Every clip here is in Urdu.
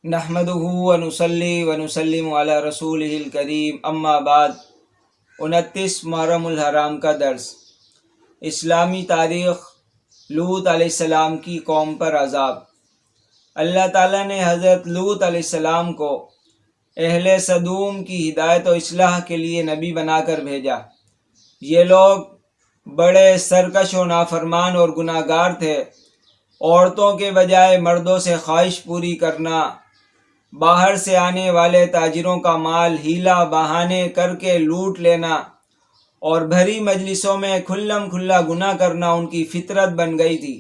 نحمده ونصلي ونسلم علی رسولہ الکریم، اما بعد۔ 29 محرم الحرام کا درس۔ اسلامی تاریخ، لوط علیہ السلام کی قوم پر عذاب۔ اللہ تعالیٰ نے حضرت لوط علیہ السلام کو اہل سدوم کی ہدایت و اصلاح کے لیے نبی بنا کر بھیجا۔ یہ لوگ بڑے سرکش و نافرمان اور گناہ گار تھے۔ عورتوں کے بجائے مردوں سے خواہش پوری کرنا، باہر سے آنے والے تاجروں کا مال ہیلا بہانے کر کے لوٹ لینا اور بھری مجلسوں میں کھلم کھلا گناہ کرنا ان کی فطرت بن گئی تھی۔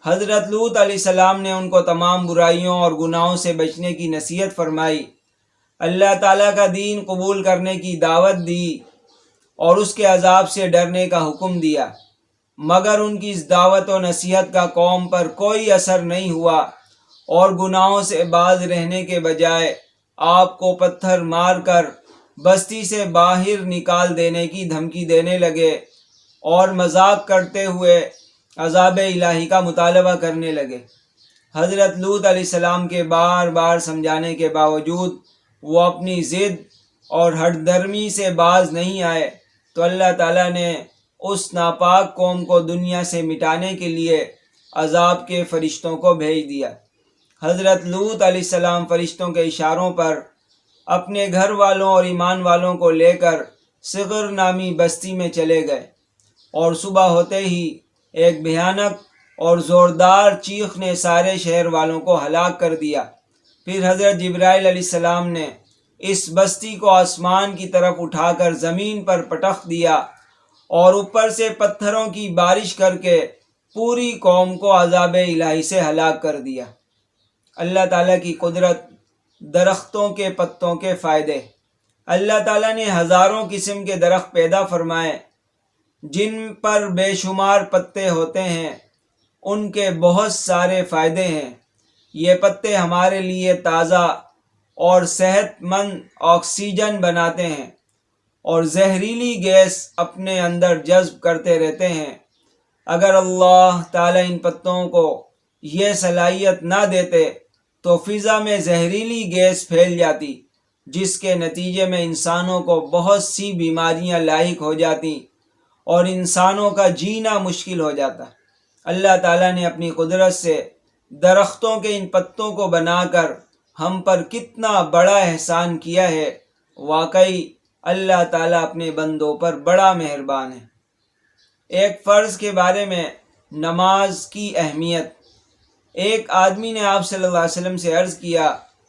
حضرت لوط علیہ السلام نے ان کو تمام برائیوں اور گناہوں سے بچنے کی نصیحت فرمائی، اللہ تعالیٰ کا دین قبول کرنے کی دعوت دی اور اس کے عذاب سے ڈرنے کا حکم دیا، مگر ان کی اس دعوت و نصیحت کا قوم پر کوئی اثر نہیں ہوا اور گناہوں سے باز رہنے کے بجائے آپ کو پتھر مار کر بستی سے باہر نکال دینے کی دھمکی دینے لگے اور مذاق کرتے ہوئے عذاب الہی کا مطالبہ کرنے لگے۔ حضرت لوط علیہ السلام کے بار بار سمجھانے کے باوجود وہ اپنی ضد اور ہٹ درمی سے باز نہیں آئے تو اللہ تعالیٰ نے اس ناپاک قوم کو دنیا سے مٹانے کے لیے عذاب کے فرشتوں کو بھیج دیا۔ حضرت لوط علیہ السلام فرشتوں کے اشاروں پر اپنے گھر والوں اور ایمان والوں کو لے کر صغر نامی بستی میں چلے گئے، اور صبح ہوتے ہی ایک بھیانک اور زوردار چیخ نے سارے شہر والوں کو ہلاک کر دیا۔ پھر حضرت جبرائیل علیہ السلام نے اس بستی کو آسمان کی طرف اٹھا کر زمین پر پٹخ دیا اور اوپر سے پتھروں کی بارش کر کے پوری قوم کو عذاب الہی سے ہلاک کر دیا۔ اللہ تعالیٰ کی قدرت، درختوں کے پتوں کے فائدے۔ اللہ تعالیٰ نے ہزاروں قسم کے درخت پیدا فرمائے جن پر بے شمار پتے ہوتے ہیں، ان کے بہت سارے فائدے ہیں۔ یہ پتے ہمارے لیے تازہ اور صحت مند آکسیجن بناتے ہیں اور زہریلی گیس اپنے اندر جذب کرتے رہتے ہیں۔ اگر اللہ تعالیٰ ان پتوں کو یہ صلاحیت نہ دیتے تو فضا میں زہریلی گیس پھیل جاتی، جس کے نتیجے میں انسانوں کو بہت سی بیماریاں لاحق ہو جاتی اور انسانوں کا جینا مشکل ہو جاتا۔ اللہ تعالیٰ نے اپنی قدرت سے درختوں کے ان پتوں کو بنا کر ہم پر کتنا بڑا احسان کیا ہے۔ واقعی اللہ تعالیٰ اپنے بندوں پر بڑا مہربان ہے۔ ایک فرض کے بارے میں نماز کی اہمیت۔ ایک آدمی نے آپ صلی اللہ علیہ وسلم سے عرض کیا،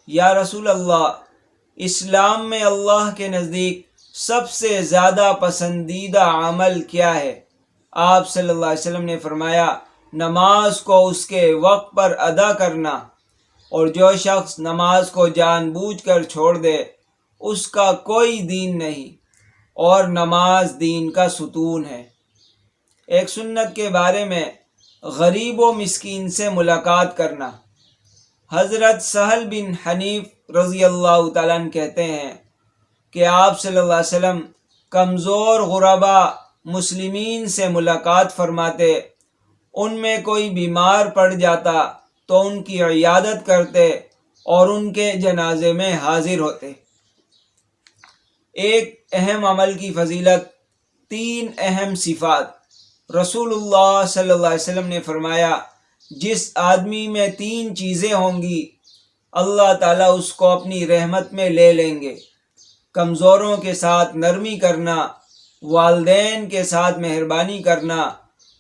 یا رسول اللہ، اسلام میں اللہ کے نزدیک سب سے زیادہ پسندیدہ عمل کیا ہے؟ آپ صلی اللہ علیہ وسلم نے فرمایا، نماز کو اس کے وقت پر ادا کرنا، اور جو شخص نماز کو جان بوجھ کر چھوڑ دے اس کا کوئی دین نہیں، اور نماز دین کا ستون ہے۔ ایک سنت کے بارے میں غریب و مسکین سے ملاقات کرنا۔ حضرت سہل بن حنیف رضی اللہ تعالیٰ عنہ کہتے ہیں کہ آپ صلی اللہ علیہ وسلم کمزور غربا مسلمین سے ملاقات فرماتے، ان میں کوئی بیمار پڑ جاتا تو ان کی عیادت کرتے اور ان کے جنازے میں حاضر ہوتے۔ ایک اہم عمل کی فضیلت، 3 اہم صفات۔ رسول اللہ صلی اللہ علیہ وسلم نے فرمایا، جس آدمی میں 3 چیزیں ہوں گی اللہ تعالیٰ اس کو اپنی رحمت میں لے لیں گے: کمزوروں کے ساتھ نرمی کرنا، والدین کے ساتھ مہربانی کرنا،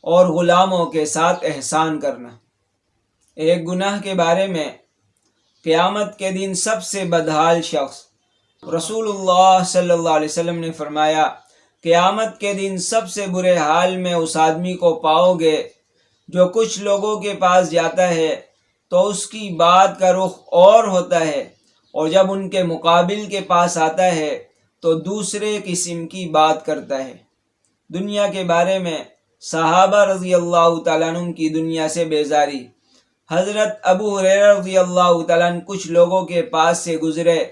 اور غلاموں کے ساتھ احسان کرنا۔ ایک گناہ کے بارے میں، قیامت کے دن سب سے بدحال شخص۔ رسول اللہ صلی اللہ علیہ وسلم نے فرمایا، قیامت کے دن سب سے برے حال میں اس آدمی کو پاؤ گے جو کچھ لوگوں کے پاس جاتا ہے تو اس کی بات کا رخ اور ہوتا ہے، اور جب ان کے مقابل کے پاس آتا ہے تو دوسرے قسم کی بات کرتا ہے۔ دنیا کے بارے میں صحابہ رضی اللہ تعالیٰ عنہ کی دنیا سے بیزاری۔ حضرت ابو ہریرہ رضی اللہ تعالیٰ عنہ کچھ لوگوں کے پاس سے گزرے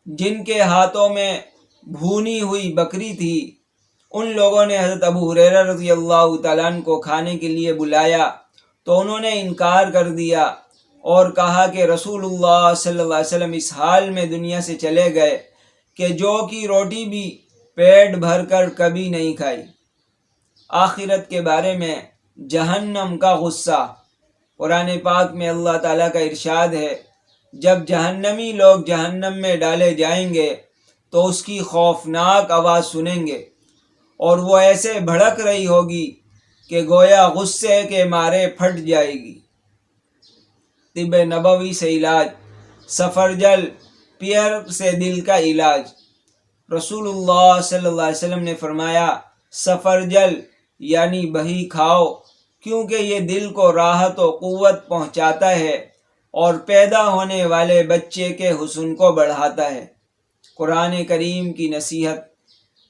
جن کے ہاتھوں میں بھونی ہوئی بکری تھی۔ ان لوگوں نے حضرت ابو ہریرہ رضی اللہ تعالیٰ عنہ کو کھانے کے لیے بلایا تو انہوں نے انکار کر دیا اور کہا کہ رسول اللہ صلی اللہ علیہ وسلم اس حال میں دنیا سے چلے گئے کہ جو کی روٹی بھی پیٹ بھر کر کبھی نہیں کھائی۔ آخرت کے بارے میں جہنم کا غصہ۔ قرآن پاک میں اللہ تعالیٰ کا ارشاد ہے، جب جہنمی لوگ جہنم میں ڈالے جائیں گے تو اس کی خوفناک آواز سنیں گے اور وہ ایسے بھڑک رہی ہوگی کہ گویا غصے کے مارے پھٹ جائے گی۔ طب نبوی سے علاج۔ سفرجل پیئر سے دل کا علاج۔ رسول اللہ صلی اللہ علیہ وسلم نے فرمایا، سفرجل یعنی بہی کھاؤ، کیونکہ یہ دل کو راحت و قوت پہنچاتا ہے اور پیدا ہونے والے بچے کے حسن کو بڑھاتا ہے۔ قرآن کریم کی نصیحت۔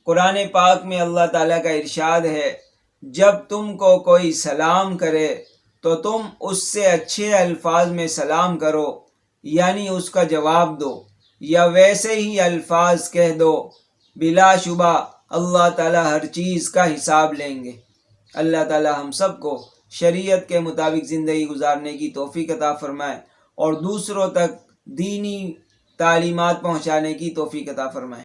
قرآن پاک میں اللہ تعالیٰ کا ارشاد ہے، جب تم کو کوئی سلام کرے تو تم اس سے اچھے الفاظ میں سلام کرو، یعنی اس کا جواب دو یا ویسے ہی الفاظ کہہ دو، بلا شبہ اللہ تعالیٰ ہر چیز کا حساب لیں گے۔ اللہ تعالیٰ ہم سب کو شریعت کے مطابق زندگی گزارنے کی توفیق عطا فرمائے اور دوسروں تک دینی تعلیمات پہنچانے کی توفیق عطا فرمائے۔